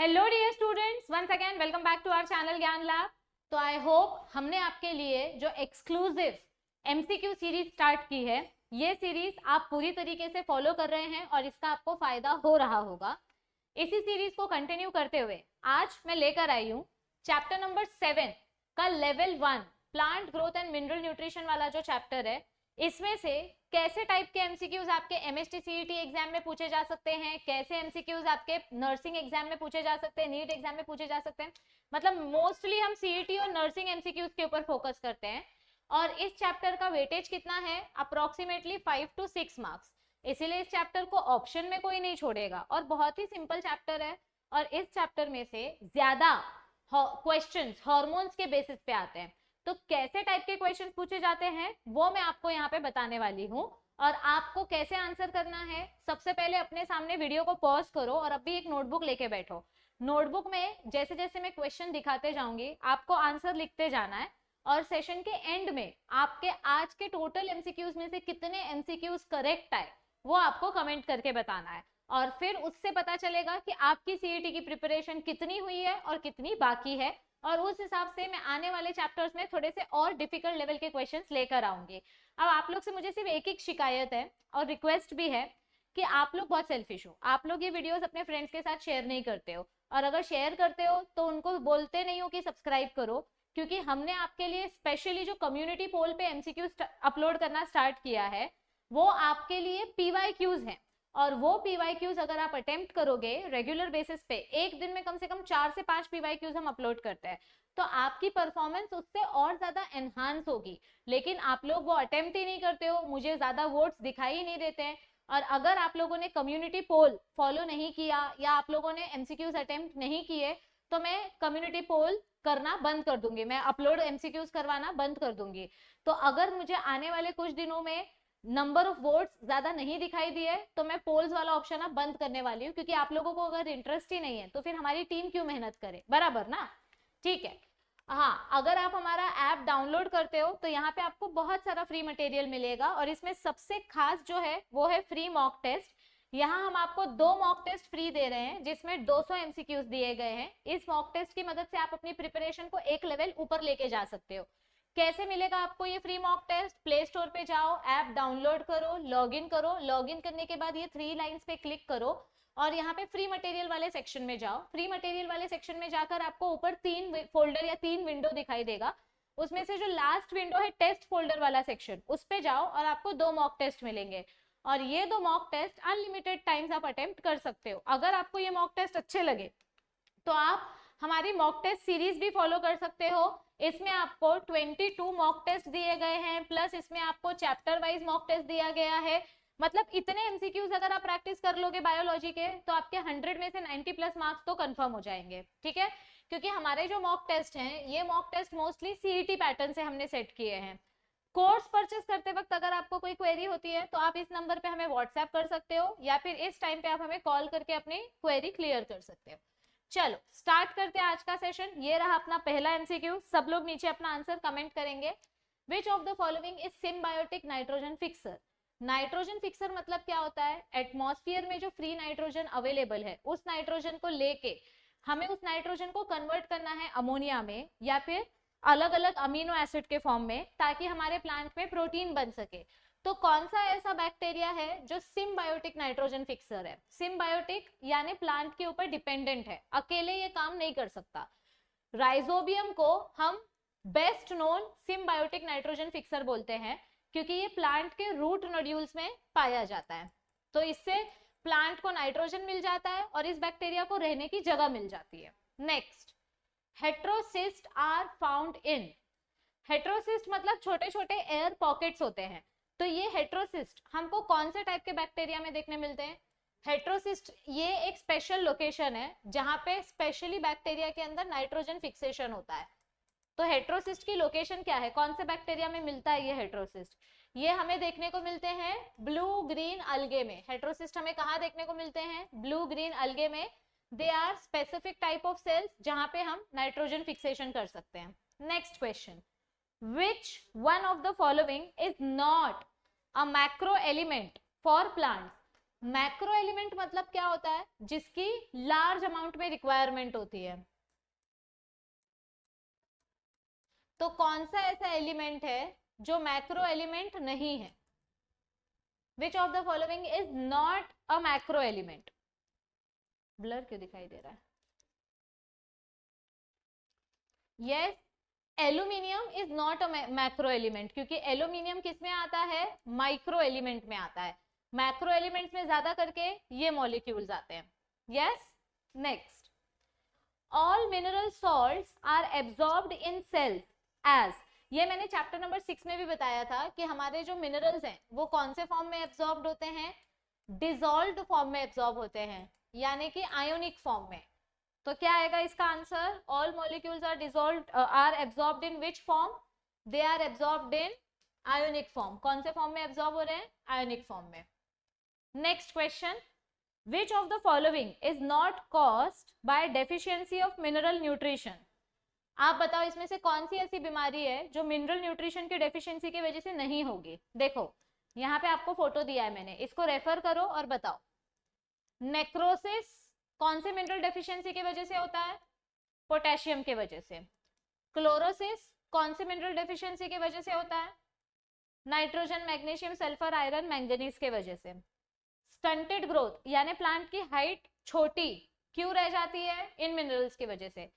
Hello dear students, once again welcome back to our channel Gyan lab. तो I hope हमने आपके लिए जो एक्सक्लूसिव एमसीक्यू सीरीज स्टार्ट की है, ये सीरीज आप पूरी तरीके से फॉलो कर रहे हैं और इसका आपको फायदा हो रहा होगा। इसी सीरीज को कंटिन्यू करते हुए आज मैं लेकर आई हूँ चैप्टर नंबर 7 का level 1 plant growth and mineral nutrition वाला जो चैप्टर है, इसमें से कैसे टाइप के एमसीक्यूज आपके एमएसटी सीईटी एग्जाम में पूछे जा सकते हैं, कैसे एमसीक्यूज आपके नर्सिंग एग्जाम में पूछे जा सकते हैं, नीट एग्जाम में पूछे जा सकते हैं। मतलब मोस्टली हम सीईटी और नर्सिंग एमसीक्यूज के ऊपर फोकस करते हैं और इस चैप्टर का वेटेज कितना है, अप्रोक्सीमेटली 5 to 6 मार्क्स। इसीलिए इस चैप्टर को ऑप्शन में कोई नहीं छोड़ेगा और बहुत ही सिंपल चैप्टर है। और इस चैप्टर में से ज्यादा क्वेश्चंस हार्मोन्स के बेसिस पे आते हैं। तो कैसे टाइप के क्वेश्चंस पूछे जाते हैं वो मैं आपको यहाँ पे बताने वाली हूँ और आपको कैसे आंसर करना है। सबसे पहले अपने सामने वीडियो को पॉज करो और अभी एक नोटबुक लेके बैठो। नोटबुक में जैसे जैसे मैं क्वेश्चन दिखाते जाऊंगी आपको आंसर लिखते जाना है और सेशन के एंड में आपके आज के टोटल एमसीक्यूज में से कितने एमसीक्यूज करेक्ट आए वो आपको कमेंट करके बताना है और फिर उससे पता चलेगा कि आपकी सीईटी की प्रिपरेशन कितनी हुई है और कितनी बाकी है और उस हिसाब से मैं आने वाले चैप्टर्स में थोड़े से और डिफिकल्ट लेवल के क्वेश्चंस लेकर आऊंगी। अब आप लोग से मुझे सिर्फ एक शिकायत है और रिक्वेस्ट भी है कि आप लोग बहुत सेल्फिश हो। आप लोग ये वीडियोस अपने फ्रेंड्स के साथ शेयर नहीं करते हो और अगर शेयर करते हो तो उनको बोलते नहीं हो कि सब्सक्राइब करो, क्योंकि हमने आपके लिए स्पेशली जो कम्युनिटी पोल पे एमसीक्यू अपलोड करना स्टार्ट किया है वो आपके लिए पीवाईक्यूज हैं और वो पीवाईक्यूज अगर आप अटेम्प्ट करोगे रेगुलर बेसिस पे, एक दिन में कम से कम 4 से 5 पीवाईक्यूज हम अपलोड करते हैं, तो आपकी परफॉर्मेंस उससे और ज्यादा एनहांस होगी। लेकिन आप लोग वो अटेम्प्ट ही नहीं करते हो, मुझे ज्यादा वोट्स दिखाई ही नहीं देते हैं। और अगर आप लोगों ने कम्युनिटी पोल फॉलो नहीं किया या आप लोगों ने एमसीक्यूज अटेम्प्ट नहीं किए तो मैं कम्युनिटी पोल करना बंद कर दूंगी, मैं अपलोड एमसीक्यूज करवाना बंद कर दूंगी। तो अगर मुझे आने वाले कुछ दिनों में नंबर ऑफ वोट्स ज्यादा नहीं दिखाई दिए तो मैं पोल्स वाला ऑप्शन अब बंद करने वाली हूँ, क्योंकि आप लोगों को अगर इंटरेस्ट ही नहीं है तो फिर हमारी टीम क्यों मेहनत करे, बराबर ना। ठीक है। हाँ, अगर आप हमारा ऐप डाउनलोड करते हो तो यहाँ पे आपको बहुत सारा फ्री मटेरियल मिलेगा और इसमें सबसे खास जो है वो है फ्री मॉक टेस्ट। यहाँ हम आपको 2 मॉक टेस्ट फ्री दे रहे हैं जिसमें 200 एमसीक्यूज दिए गए हैं। इस मॉक टेस्ट की मदद से आप अपनी प्रिपरेशन को एक लेवल ऊपर लेके जा सकते हो। कैसे मिलेगा आपको ये free mock test? Play store पे जाओ, ऐप डाउनलोड करो, लॉगिन करो, लॉगिन करने के बाद ये 3 लाइंस पे क्लिक करो और यहाँ पे फ्री मटेरियल वाले सेक्शन में जाओ। फ्री मटेरियल वाले सेक्शन में जाकर आपको ऊपर 3 फोल्डर या 3 विंडो दिखाई देगा, उसमें से जो लास्ट विंडो है टेस्ट फोल्डर वाला सेक्शन, उस पे जाओ और आपको 2 मॉक टेस्ट मिलेंगे और ये 2 मॉक टेस्ट अनलिमिटेड टाइम्स आप अटेम्प्ट कर सकते हो। अगर आपको ये मॉक टेस्ट अच्छे लगे तो आप हमारी मॉक टेस्ट सीरीज भी फॉलो कर सकते हो। इसमें आपको 22 मॉक टेस्ट दिए गए हैं, प्लस इसमें आपको चैप्टर वाइज मॉक टेस्ट दिया गया है। मतलब इतने एमसीक्यूज अगर आप प्रैक्टिस कर लोगे बायोलॉजी के तो आपके 100 में से 90 प्लस मार्क्स तो कंफर्म हो जाएंगे। ठीक है, क्योंकि हमारे जो मॉक टेस्ट हैं ये mock test mostly CET pattern से हमने सेट किए हैं। कोर्स परचेस करते वक्त अगर आपको कोई क्वेरी होती है तो आप इस नंबर पे हमें व्हाट्सएप कर सकते हो या फिर इस टाइम पे आप हमें कॉल करके अपनी क्वेरी क्लियर कर सकते हो। चलो स्टार्ट करते हैं आज का सेशन। ये रहा अपना पहला एमसीक्यू। सब लोग नीचे अपना आंसर कमेंट करेंगे। Which of the following is symbiotic nitrogen fixer? Nitrogen fixer मतलब क्या होता है? एटमॉस्फेयर में जो फ्री नाइट्रोजन अवेलेबल है उस नाइट्रोजन को लेके हमें उस नाइट्रोजन को कन्वर्ट करना है अमोनिया में या फिर अलग अलग अमीनो एसिड के फॉर्म में, ताकि हमारे प्लांट में प्रोटीन बन सके। तो कौन सा ऐसा बैक्टीरिया है जो सिम्बायोटिक नाइट्रोजन फिक्सर है? सिम्बायोटिक यानी प्लांट के ऊपर डिपेंडेंट है, अकेले ये काम नहीं कर सकता। राइजोबियम को हम best known symbiotic nitrogen fixer बोलते हैं क्योंकि ये प्लांट के रूट नोड्यूल्स में पाया जाता है। तो इससे प्लांट को नाइट्रोजन मिल जाता है और इस बैक्टीरिया को रहने की जगह मिल जाती है। Next, heterocyst are found in. Heterocyst मतलब छोटे छोटे एयर पॉकेट्स होते हैं। तो ये हेट्रोसिस्ट हमको कौन से टाइप के बैक्टीरिया में देखने मिलते हैं? हेट्रोसिस्ट ये एक स्पेशल लोकेशन है जहां पे स्पेशली बैक्टीरिया के अंदर नाइट्रोजन फिक्सेशन होता है। तो हेट्रोसिस्ट की लोकेशन क्या है, कौन से बैक्टीरिया में मिलता है ये हेट्रोसिस्ट? ये हमें देखने को मिलते हैं ब्लू ग्रीन अलगे में। हेट्रोसिस्ट हमें कहाँ देखने को मिलते हैं? ब्लू ग्रीन अलगे में। They are specific type of cells जहां पे हम नाइट्रोजन फिक्सेशन कर सकते हैं। Next question, which one of the following is not a macro element for plants? Macro element मतलब क्या होता है? जिसकी लार्ज अमाउंट में रिक्वायरमेंट होती है। तो कौन सा ऐसा एलिमेंट है जो मैक्रो एलिमेंट नहीं है? Which of the following is not a macro element? Blur क्यों दिखाई दे रहा है? Yes, aluminium is not a macro element, क्योंकि एल्यूमिनियम किस में आता है? माइक्रो एलिमेंट में आता है। मैक्रो एलिमेंट्स में ज्यादा करके ये मॉलिक्यूल्स आते हैं। Yes, next, all mineral salts are absorbed in cells as, ये मैंने चैप्टर नंबर 6 में भी बताया था कि हमारे जो मिनरल्स हैं वो कौन से फॉर्म में एब्जॉर्ब्ड होते हैं? डिसॉल्व्ड फॉर्म में एब्जॉर्ब होते हैं, यानी कि आयोनिक फॉर्म में। तो क्या आएगा इसका answer? All molecules are dissolved are absorbed in which form? They are absorbed in ionic form. कौन से फॉर्म में एब्जॉर्ब हो रहे हैं? आयोनिक फॉर्म में। Next question, which of the following is not caused by deficiency of mineral nutrition? आप बताओ इसमें से कौन सी ऐसी बीमारी है जो मिनरल न्यूट्रिशन की डेफिशिएंसी की वजह से नहीं होगी? देखो यहाँ पे आपको फोटो दिया है मैंने, इसको रेफर करो और बताओ। नेक्रोसिस कौन से मिनरल डेफिशिएंसी की वजह से होता है? पोटेशियम के वजह से। क्लोरोसिस कौन से मिनरल डेफिशिएंसी की वजह से होता है? Nitrogen, magnesium, sulphur, iron, manganese के वजह से। स्टंटेड ग्रोथ यानी प्लांट की हाइट छोटी क्यों रह जाती है? इन मिनरल्स की वजह से।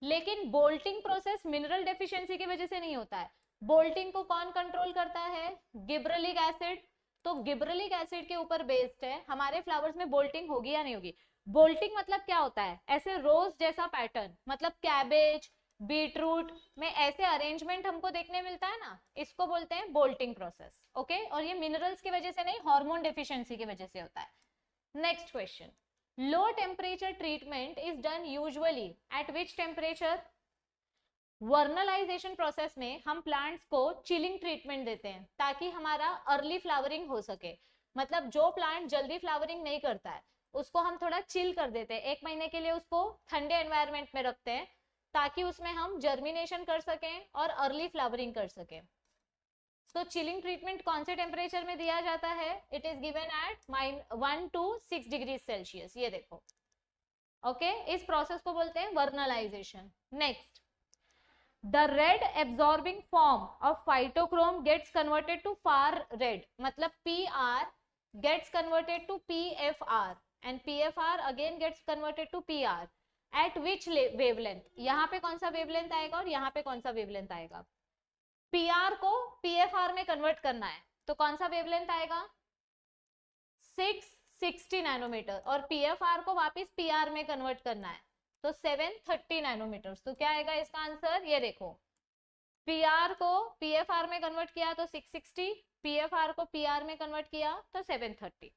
लेकिन बोल्टिंग प्रोसेस मिनरल डेफिशिएंसी की वजह से नहीं होता है। बोल्टिंग को कौन कंट्रोल करता है? Gibberellic acid. तो गिबरेलिक एसिड के ऊपर बेस्ड है। हमारे फ्लावर्स में बोल्टिंग होगी या नहीं होगी? बोल्टिंग मतलब क्या होता है? ऐसे रोज जैसा पैटर्न, मतलब कैबेज, बीटरूट में ऐसे अरेंजमेंट हमको देखने मिलता है ना, इसको बोलते हैं बोल्टिंग प्रोसेस। ओके, और ये मिनरल्स की वजह से नहीं, हार्मोन डेफिशिएंसी की वजह से होता है। Next question, low temperature treatment is done usually eight which temperature? Vernalization process में हम प्लांट्स को चिलिंग ट्रीटमेंट देते हैं ताकि हमारा अर्ली फ्लावरिंग हो सके। मतलब जो प्लांट जल्दी फ्लावरिंग नहीं करता है उसको हम थोड़ा चिल कर देते हैं, 1 महीने के लिए उसको ठंडे एनवायरनमेंट में रखते हैं ताकि उसमें हम जर्मिनेशन कर सकें और अर्ली फ्लावरिंग कर सकें। तो चिलिंग ट्रीटमेंट कौन से टेम्परेचर में दिया जाता है? It is given at 1 to 6 degree Celsius. ये देखो, ओके, इस प्रोसेस को बोलते हैं vernalisation. Next, the red absorbing form of phytochrome gets converted to far red, मतलब PR gets converted to PFR and PFR again gets converted to PR at which wavelength? यहाँ पे कौन सा वेवलेंथ आएगा और यहाँ पे कौन सा वेवलेंथ आएगा? PR को PFR में कन्वर्ट करना है तो कौन सा वेवलेंथ आएगा? 660 नैनोमीटर, और PFR को वापस PR में कन्वर्ट करना है तो 730 नैनोमीटर। तो क्या आएगा इसका आंसर? ये देखो, PR को PFR में कन्वर्ट किया तो 660, PFR को PR में कन्वर्ट किया तो 730।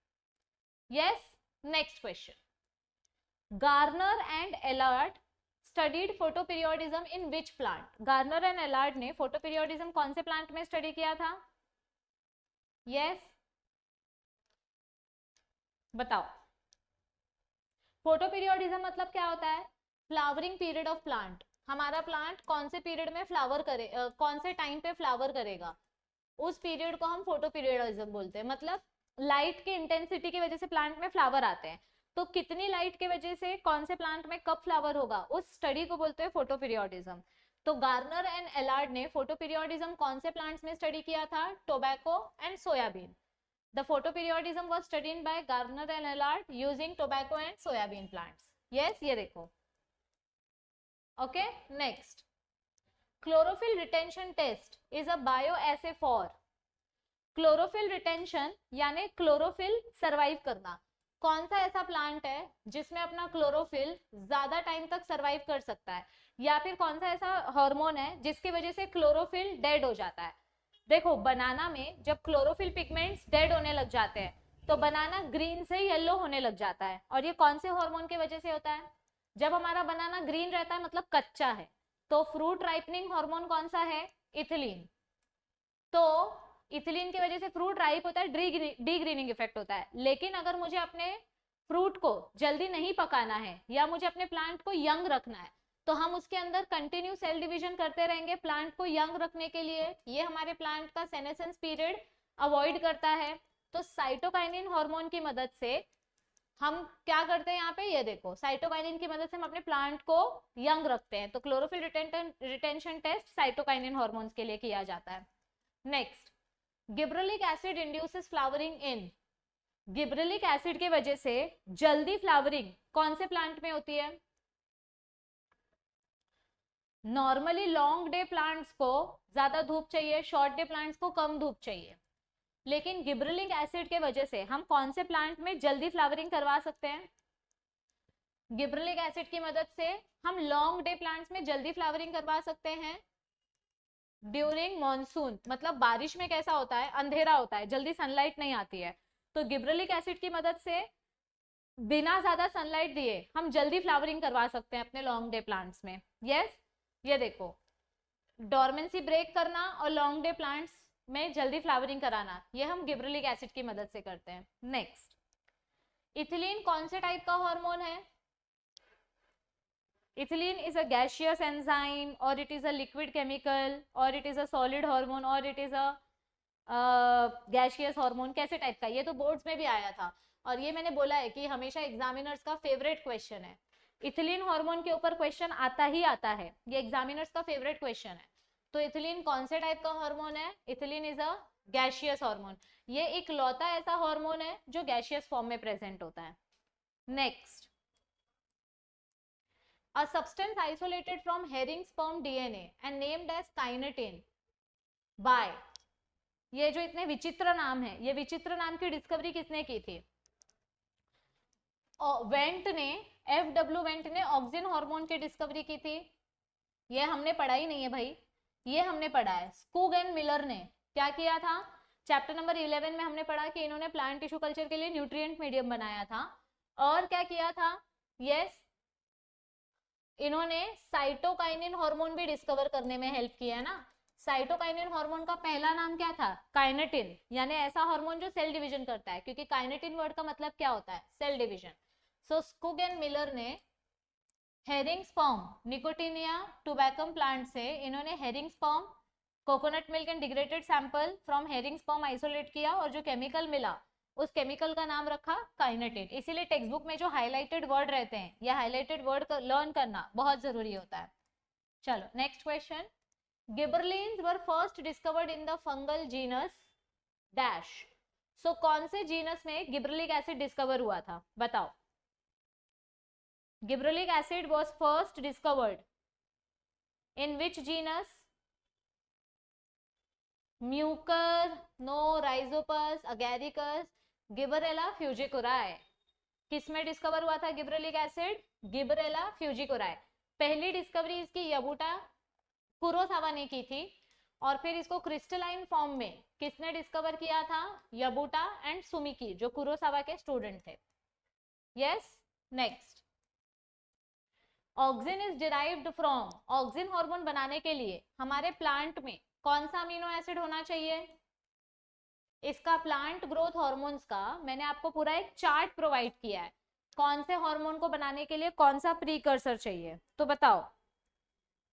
Yes, next question, Garner and Allard studied photoperiodism in which plant? Garner and Allard ने फोटोपीरियोडिज्म कौन से प्लांट में स्टडी किया था? यस, बताओ। फोटोपीरियोडिज्म मतलब क्या होता है? Flowering period of plant. हमारा प्लांट कौन से पीरियड में फ्लावर करे, कौन से टाइम पे फ्लावर करेगा, उस पीरियड को हम फोटोपीरियोडिज्म बोलते हैं। मतलब लाइट की इंटेंसिटी की वजह से प्लांट में फ्लावर आते हैं, तो कितनी लाइट की वजह से कौन से प्लांट में कब फ्लावर होगा, उस स्टडी को बोलते हैं फोटोपीरियोडिज्म। तो गार्नर एंड एलार्ड ने फोटोपीरियोडिज्म कौन से प्लांट्स में स्टडी किया था? Tobacco and soybean. The photoperiodism was studied by Garner and Allard using tobacco and soybean plants. Yes, ये देखो, okay. Next, chlorophyll retention test is a bioassay for? Chlorophyll retention यानी chlorophyll survive करना। कौन सा ऐसा plant है जिसमें अपना क्लोरोफिल ज्यादा टाइम तक सरवाइव कर सकता है, या फिर कौन सा ऐसा हार्मोन है जिसकी वजह से क्लोरोफिल डेड हो जाता है? देखो, बनाना में जब क्लोरोफिल पिगमेंट्स डेड होने लग जाते हैं तो बनाना ग्रीन से येलो होने लग जाता है, और ये कौन से हार्मोन की वजह से होता है? जब हमारा बनाना ग्रीन रहता है मतलब कच्चा है, तो फ्रूट राइपनिंग हार्मोन कौन सा है? इथिलीन। तो इथिलीन की वजह से फ्रूट राइप होता है, डी ग्रीनिंग इफेक्ट होता है। लेकिन अगर मुझे अपने फ्रूट को जल्दी नहीं पकाना है या मुझे अपने प्लांट को यंग रखना है तो हम उसके अंदर कंटिन्यू सेल डिवीजन करते रहेंगे प्लांट को यंग रखने के लिए। ये हमारे प्लांट का सेनेसेंस पीरियड अवॉइड करता है। तो साइटोकाइनिन हार्मोन की मदद से हम क्या करते हैं यहाँ पे, ये देखो, साइटोकाइनिन की मदद से हम अपने प्लांट को यंग रखते हैं। तो chlorophyll retention test cytokinin hormones के लिए किया जाता है। Next, gibberellic acid induces flowering in. Gibberellic acid की वजह से जल्दी फ्लावरिंग कौन से प्लांट में होती है? नॉर्मली लॉन्ग डे प्लांट्स को ज्यादा धूप चाहिए, शॉर्ट डे प्लांट्स को कम धूप चाहिए, लेकिन गिबरेलिक एसिड के वजह से हम कौन से प्लांट में जल्दी फ्लावरिंग करवा सकते हैं? गिबरेलिक एसिड की मदद से हम लॉन्ग डे प्लांट्स में जल्दी फ्लावरिंग करवा सकते हैं ड्यूरिंग मॉनसून। मतलब बारिश में कैसा होता है, अंधेरा होता है, जल्दी सनलाइट नहीं आती है, तो गिबरेलिक एसिड की मदद से बिना ज्यादा सनलाइट दिए हम जल्दी फ्लावरिंग करवा सकते हैं अपने लॉन्ग डे प्लांट्स में। यस, ये देखो, डोरमेंसी ब्रेक करना और लॉन्ग डे प्लांट्स में जल्दी फ्लावरिंग कराना, ये हम गिबरेलिक एसिड की मदद से करते हैं। नेक्स्ट, इथिलीन कौन से टाइप का हार्मोन है? Ethylene is a gaseous enzyme और it is a liquid chemical और it is a solid hormone और it is a gaseous hormone. कैसे टाइप का? ये तो बोर्ड्स में भी आया था और ये मैंने बोला है कि हमेशा एग्जामिनर्स का फेवरेट क्वेश्चन है। इथिलीन हार्मोन के ऊपर क्वेश्चन आता ही आता है, ये एग्जामिनर्स का फेवरेट क्वेश्चन है। तो इथिलीन कौन से टाइप का हार्मोन है? Ethylene is a gaseous hormone. ये एक लौता ऐसा हार्मोन है जो गैसियस फॉर्म में प्रेजेंट होता है। Next, a substance isolated from herring sperm DNA and named as kinetin by, ये जो इतने विचित्र नाम है, ये विचित्र नाम की डिस्कवरी किसने की थी? वेंट ने, FW वेंट ने ऑक्सिन हार्मोन की डिस्कवरी की थी। ये हमने पढ़ा ही नहीं है भाई, ये हमने पढ़ा है। स्कूग एंड मिलर ने क्या किया था? चैप्टर नंबर 11 में हमने पढ़ा कि इन्होंने प्लांट टिश्यू कल्चर के लिए न्यूट्रिएंट मीडियम बनाया था। और क्या किया था? यस, इन्होंने साइटोकाइनिन हार्मोन भी डिस्कवर करने में हेल्प किया है ना। साइटोकाइनिन हार्मोन का पहला नाम क्या था? काइनेटिन, यानी ऐसा हार्मोन जो सेल डिवीजन करता है, क्योंकि काइनेटिन वर्ड का मतलब क्या होता है? Cell division. So Skoog and Miller ने herring sperm, Nicotiana tabacum plant से इन्होंने herring sperm, coconut milk and degraded sample from herring sperm isolate किया और जो केमिकल मिला उस केमिकल का नाम रखा काइनेटिन। इसीलिए टेक्स्ट बुक में जो हाईलाइटेड वर्ड रहते हैं, या हाईलाइटेड वर्ड लर्न करना बहुत जरूरी होता है। चलो next question, gibberellins were first discovered in the fungal genus dash. So कौन से जीनस में गिबरलिक एसिड डिस्कवर हुआ था? बताओ। Gibberellic acid was first discovered in which genus? Mucor, no, Rhizopus, Agaricus, Gibberella fujikuroi. किसमें डिस्कवर हुआ था gibberellic acid? गिबरेला फ्यूजिकुराई। पहली डिस्कवरी इसकी यबूटा कुरोसावा ने की थी और फिर इसको क्रिस्टलाइन फॉर्म में किसने डिस्कवर किया था? यबूटा एंड सुमिकी, जो कुरोसावा के स्टूडेंट थे। Yes, next, auxin is derived from. Auxin hormone बनाने के लिए हमारे प्लांट में कौन सा अमीनो एसिड होना चाहिए? इसका प्लांट ग्रोथ हार्मोन्स का मैंने आपको पूरा एक चार्ट प्रोवाइड किया है, कौन से हार्मोन को बनाने के लिए कौन सा प्रीकर्सर चाहिए। तो बताओ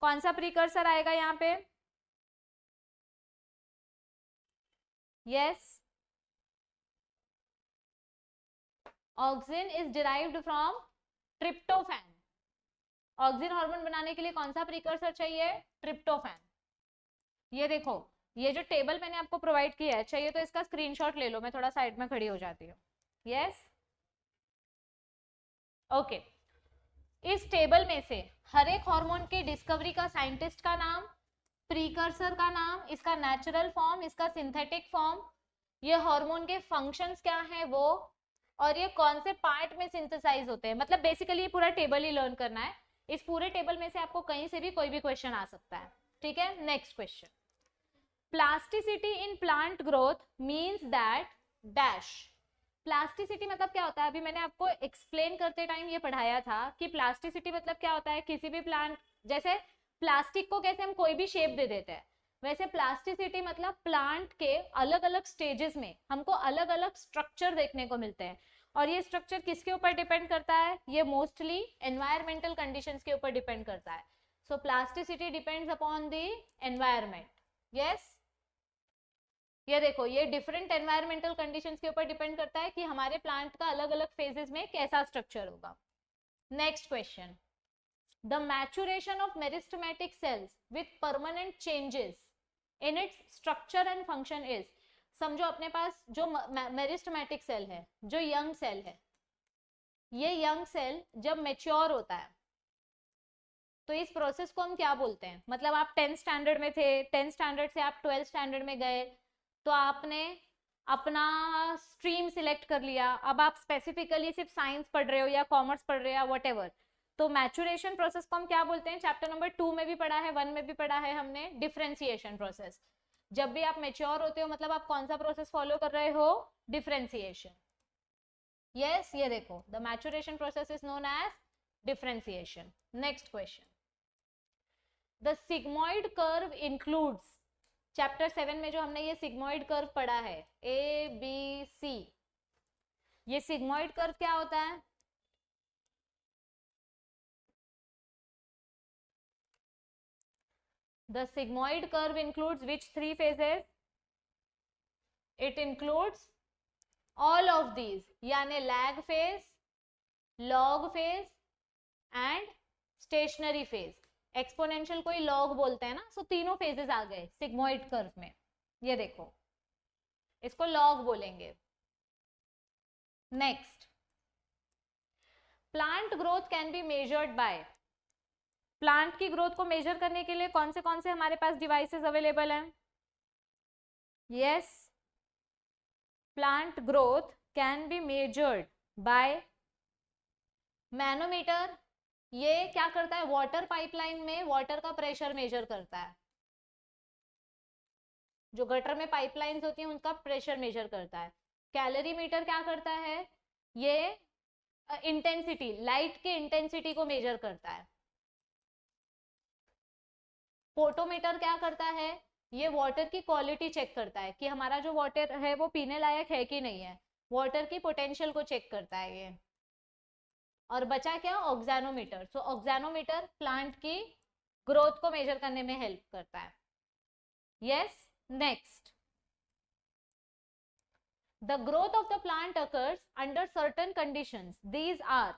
कौन सा प्रीकर्सर आएगा यहाँ पे? Yes, auxin is derived from tryptophan. Auxin hormone बनाने के लिए कौन सा प्रीकर्सर चाहिए? ट्रिप्टोफैन। ये देखो, ये जो टेबल मैंने आपको प्रोवाइड किया है, चाहिए तो इसका स्क्रीनशॉट ले लो, मैं थोड़ा साइड में खड़ी हो जाती हूँ। Yes, okay. इस टेबल में से हर एक हार्मोन की डिस्कवरी का साइंटिस्ट का नाम, प्रीकर्सर का नाम, इसका नेचुरल फॉर्म, इसका सिंथेटिक फॉर्म, ये हार्मोन के फंक्शंस क्या हैं वो, और ये कौन से पार्ट में सिंथेसाइज होते हैं। मतलब बेसिकली ये पूरा टेबल ही लर्न करना है। इस पूरे टेबल में से आपको कहीं से भी कोई भी क्वेश्चन आ सकता है। ठीक है, next question, plasticity in plant growth means that dash. Plasticity मतलब क्या होता है? अभी मैंने आपको एक्सप्लेन करते टाइम ये पढ़ाया था कि प्लास्टिसिटी मतलब क्या होता है। किसी भी प्लांट, जैसे प्लास्टिक को कैसे हम कोई भी शेप दे देते हैं, वैसे प्लास्टिसिटी मतलब प्लांट के अलग अलग स्टेजेस में हमको अलग अलग स्ट्रक्चर देखने को मिलते हैं। और ये स्ट्रक्चर किसके ऊपर डिपेंड करता है? ये मोस्टली एनवायरमेंटल कंडीशंस के ऊपर डिपेंड करता है। So plasticity depends upon the environment. Yes, ये देखो, ये डिफरेंट एनवायरमेंटल कंडीशंस के ऊपर डिपेंड करता है कि हमारे प्लांट का अलग अलग फेजेस में कैसा स्ट्रक्चर होगा. Next question, the maturation of meristematic cells with permanent changes in its structure and function is. समझो अपने पास जो मेरिस्टेमेटिक सेल है, जो यंग सेल है, ये यंग सेल जब मेच्योर होता है तो इस प्रोसेस को हम क्या बोलते हैं. मतलब आप 10th स्टैंडर्ड में थे, 10th स्टैंडर्ड से आप 12th स्टैंडर्ड में गए, तो आपने अपना स्ट्रीम सिलेक्ट कर लिया. अब आप स्पेसिफिकली सिर्फ साइंस पढ़ रहे हो या कॉमर्स पढ़ रहे हो या व्हाटएवर, तो मैचुरेशन प्रोसेस को हम क्या बोलते हैं. चैप्टर नंबर 2 में भी पढ़ा है, 1 में भी पढ़ा है हमने, डिफरेंशिएशन प्रोसेस. जब भी आप मेच्योर होते हो मतलब आप कौन सा प्रोसेस फॉलो कर रहे हो, डिफरेंशिएशन. यस, ये देखो, the maturation process is known as differentiation. Next question, the sigmoid curve includes. Chapter 7 में जो हमने ये सिग्मॉइड कर्व पढ़ा है, ए बी सी, ये सिग्मॉइड कर्व क्या होता है. The sigmoid curve includes which 3 phases? It includes all of these, यानी lag phase, log phase and stationary phase. Exponential कोई लॉग बोलते हैं ना, सो तीनों फेजेस आ गए सिग्मॉइड कर्व में. ये देखो, इसको लॉग बोलेंगे. Next, plant growth can be measured by. Plant की ग्रोथ को मेजर करने के लिए कौन से हमारे पास डिवाइसेस अवेलेबल हैं. Yes, plant growth can be measured by manometer. ये क्या करता है, वाटर पाइपलाइन में वाटर का प्रेशर मेजर करता है. जो गटर में पाइपलाइंस होती हैं उनका प्रेशर मेजर करता है. कैलोरीमीटर क्या करता है, ये इंटेंसिटी, लाइट के इंटेंसिटी को मेजर करता है. फोटोमीटर क्या करता है, ये वाटर की क्वालिटी चेक करता है कि हमारा जो वाटर है वो पीने लायक है कि नहीं है. वाटर की पोटेंशियल को चेक करता है ये. और बचा क्या, ऑक्सानोमीटर. सो ऑक्सानोमीटर प्लांट की ग्रोथ को मेजर करने में हेल्प करता है. Yes, next, the growth of the plant occurs under certain conditions. These are.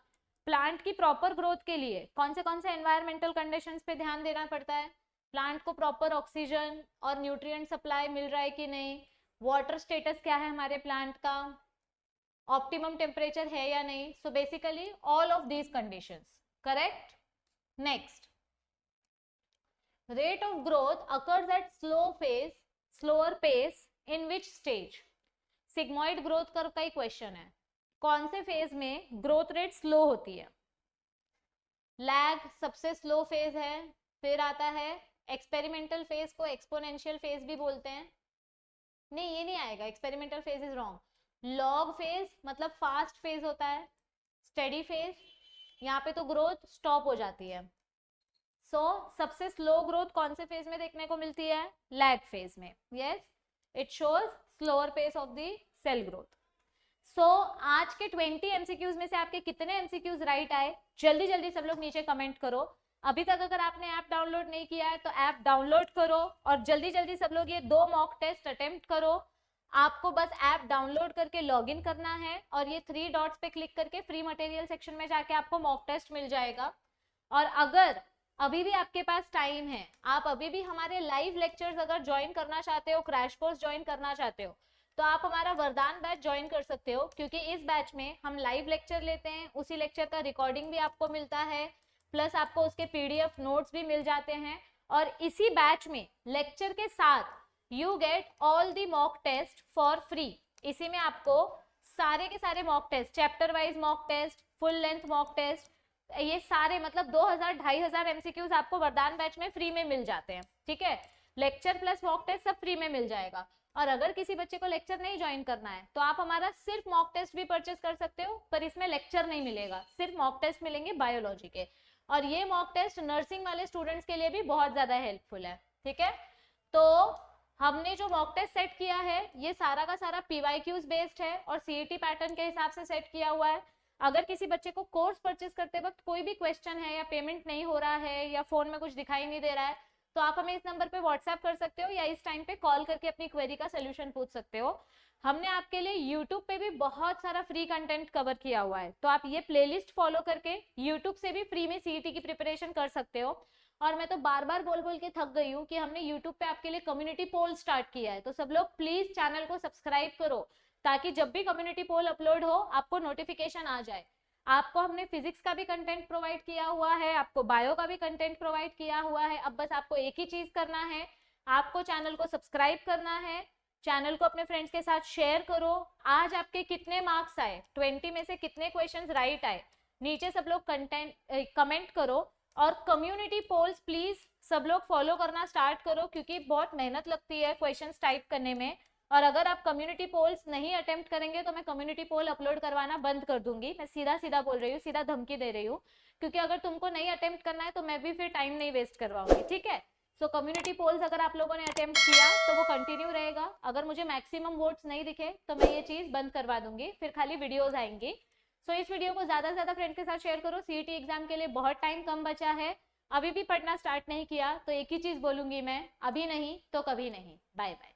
Plant की प्रॉपर ग्रोथ के लिए कौन से एनवायरमेंटल कंडीशंस पे ध्यान देना पड़ता है. प्लांट को प्रॉपर ऑक्सीजन और न्यूट्रिएंट सप्लाई मिल रहा है कि नहीं, वाटर स्टेटस क्या है हमारे प्लांट का, ऑप्टिमम टेम्परेचर है या नहीं. So basically all of these conditions. Correct. Next, rate of growth occurs at slower pace in which stage. Sigmoid growth curve का ही क्वेश्चन है. कौन से फेज में ग्रोथ रेट स्लो होती है. लैग सबसे स्लो फेज है. फिर आता है एक्सपेरिमेंटल फेज को एक्सपोनेंशियल फेज भी बोलते हैं. नहीं, ये नहीं आएगा, experimental phase is wrong. Log phase मतलब फास्ट फेज होता है. स्टेडी फेज, यहाँ पे तो ग्रोथ स्टॉप हो जाती है. सो सबसे स्लो ग्रोथ कौन से फेज में देखने को मिलती है, लैग फेज में. Yes, it shows slower pace of the cell growth. So आज के 20 एमसीक्यूज में से आपके कितने एमसीक्यूज राइट आए, जल्दी जल्दी सब लोग नीचे कमेंट करो. अभी तक अगर आपने ऐप डाउनलोड नहीं किया है तो ऐप डाउनलोड करो और जल्दी जल्दी सब लोग ये 2 मॉक टेस्ट अटेम्प्ट करो. आपको बस ऐप डाउनलोड करके लॉगिन करना है और ये 3 डॉट्स पे क्लिक करके फ्री मटेरियल सेक्शन में जाके आपको मॉक टेस्ट मिल जाएगा. और अगर अभी भी आपके पास टाइम है, आप अभी भी हमारे लाइव लेक्चर्स अगर ज्वाइन करना चाहते हो, क्रैश कोर्स ज्वाइन करना चाहते हो, तो आप हमारा वरदान बैच ज्वाइन कर सकते हो. क्योंकि इस बैच में हम लाइव लेक्चर लेते हैं, उसी लेक्चर का रिकॉर्डिंग भी आपको मिलता है, प्लस आपको उसके पीडीएफ नोट्स भी मिल जाते हैं. और इसी बैच में लेक्चर के साथ you get all the mock test for free. इसी में आपको सारे के सारे mock test, chapter wise mock test, full length mock test, ये सारे मतलब 2000-2500 एमसीक्यूज आपको वरदान बैच में फ्री में मिल जाते हैं. ठीक है, लेक्चर प्लस मॉक टेस्ट सब फ्री में मिल जाएगा. और अगर किसी बच्चे को लेक्चर नहीं ज्वाइन करना है तो आप हमारा सिर्फ मॉक टेस्ट भी परचेस कर सकते हो, पर इसमें लेक्चर नहीं मिलेगा, सिर्फ मॉक टेस्ट मिलेंगे बायोलॉजी के. और ये मॉक टेस्ट नर्सिंग वाले स्टूडेंट्स के लिए भी बहुत ज्यादा हेल्पफुल है. ठीक है, तो हमने जो मॉक टेस्ट सेट किया है ये सारा का सारा पीवाईक्यूज बेस्ड है और सीईटी पैटर्न के हिसाब से सेट किया हुआ है. अगर किसी बच्चे को कोर्स परचेस करते वक्त कोई भी क्वेश्चन है या पेमेंट नहीं हो रहा है या फोन में कुछ दिखाई नहीं दे रहा है तो आप हमें इस नंबर पे व्हाट्सएप कर सकते हो या इस टाइम पे कॉल करके अपनी क्वेरी का सोल्यूशन पूछ सकते हो। हमने आपके लिए यूट्यूब पे भी बहुत सारा फ्री कंटेंट कवर किया हुआ है, तो आप ये प्लेलिस्ट फॉलो करके यूट्यूब से भी फ्री में सीईटी की प्रिपरेशन कर सकते हो। और मैं तो बार बार बोल बोल के थक गई हूँ कि हमने यूट्यूब पे आपके लिए कम्युनिटी पोल स्टार्ट किया है, तो सब लोग प्लीज चैनल को सब्सक्राइब करो ताकि जब भी कम्युनिटी पोल अपलोड हो आपको नोटिफिकेशन आ जाए। आपको हमने फिजिक्स का भी कंटेंट प्रोवाइड किया हुआ है, आपको बायो का भी कंटेंट प्रोवाइड किया हुआ है। अब बस आपको एक ही चीज करना है, आपको चैनल को सब्सक्राइब करना है, चैनल को अपने फ्रेंड्स के साथ शेयर करो। आज आपके कितने मार्क्स आए, 20 में से कितने क्वेश्चंस राइट आए, नीचे सब लोग कमेंट करो। और कम्युनिटी पोल्स प्लीज सब लोग फॉलो करना स्टार्ट करो, क्योंकि बहुत मेहनत लगती है क्वेश्चंस टाइप करने में। और अगर आप कम्युनिटी पोल्स नहीं अटेम्प्ट करेंगे तो मैं कम्युनिटी पोल अपलोड करवाना बंद कर दूंगी। मैं सीधा सीधा बोल रही हूँ, सीधा धमकी दे रही हूँ, क्योंकि अगर तुमको नहीं अटेम्प्ट करना है तो मैं भी फिर टाइम नहीं वेस्ट करवाऊंगी, ठीक है। सो कम्युनिटी पोल्स अगर आप लोगों ने अटेम्प्ट किया तो वो कंटिन्यू रहेगा। अगर मुझे मैक्सिमम वोट्स नहीं दिखे तो मैं ये चीज बंद करवा दूंगी, फिर खाली वीडियोज आएंगी। सो इस वीडियो को ज्यादा से ज्यादा फ्रेंड्स के साथ शेयर करो। सीईटी एग्जाम के लिए बहुत टाइम कम बचा है, अभी भी पढ़ना स्टार्ट नहीं किया तो एक ही चीज बोलूंगी मैं, अभी नहीं तो कभी नहीं। Bye bye.